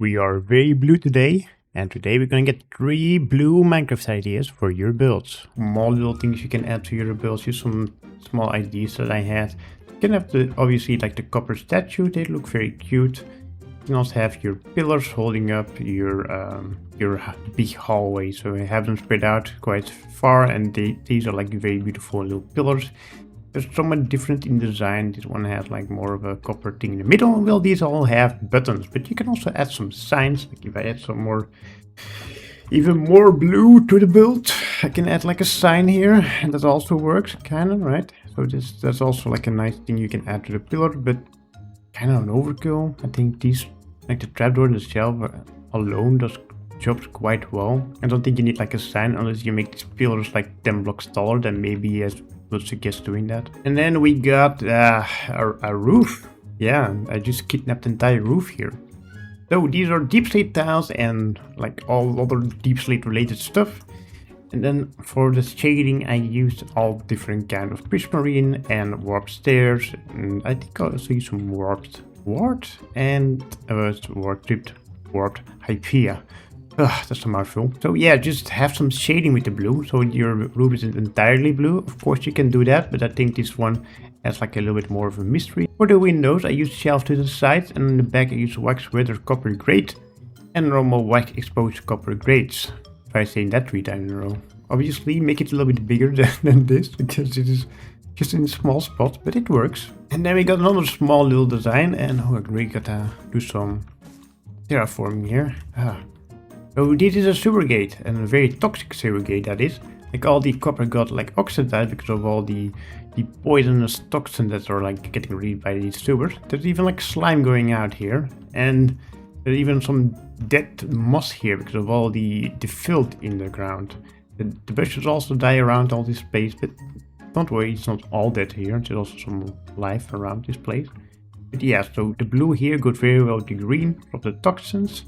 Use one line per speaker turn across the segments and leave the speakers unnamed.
We are very blue today, and today we're gonna get 3 blue Minecraft ideas for your builds. Small little things you can add to your builds, just some small ideas that I had. You can have obviously like the copper statue, they look very cute. You can also have your pillars holding up your big hallway, so you have them spread out quite far, and these are like very beautiful little pillars. They're somewhat different in design. This one has like more of a copper thing in the middle. Well, these all have buttons, but you can also add some signs. Like if I add some more, even more blue to the build, I can add like a sign here, and that also works, kind of, right? So that's also like a nice thing you can add to the pillar, but kind of an overkill. I think these, like the trapdoor and the shelf alone does jobs quite well. I don't think you need like a sign unless you make these pillars like 10 blocks taller, then maybe as would suggest doing that. And then we got a roof. Yeah, I just kidnapped the entire roof here. So these are deep slate tiles and like all other deep slate related stuff. And then for the shading I used all different kind of prismarine and warped stairs, and I think I also used some warped and warped hypea. Ugh, that's a mouthful. So yeah, just have some shading with the blue, so your roof isn't entirely blue. Of course you can do that, but I think this one has like a little bit more of a mystery. For the windows, I used shelf to the sides, and in the back I used wax weathered copper grate and normal wax exposed copper grates. Try saying that 3 times in a row. Obviously make it a little bit bigger than this, because it is just in a small spot, but it works. And then we got another small little design, and oh, I really gotta do some terraforming here. So this is a sewer gate, and a very toxic sewer gate that is. Like all the copper got like oxidized because of all the poisonous toxins that are like getting released by these sewers. There's even like slime going out here, and there's even some dead moss here because of all the filth in the ground. The bushes also die around all this place, but don't worry, it's not all dead here. There's also some life around this place. But yeah, so the blue here goes very well with the green of the toxins.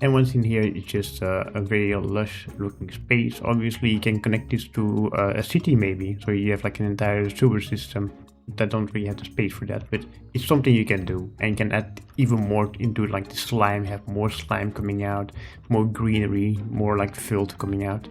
And once in here, it's just a very lush looking space. Obviously, you can connect this to a city maybe. So you have like an entire sewer system. I don't really have the space for that, but it's something you can do. And you can add even more into like the slime, have more slime coming out, more greenery, more like filth coming out.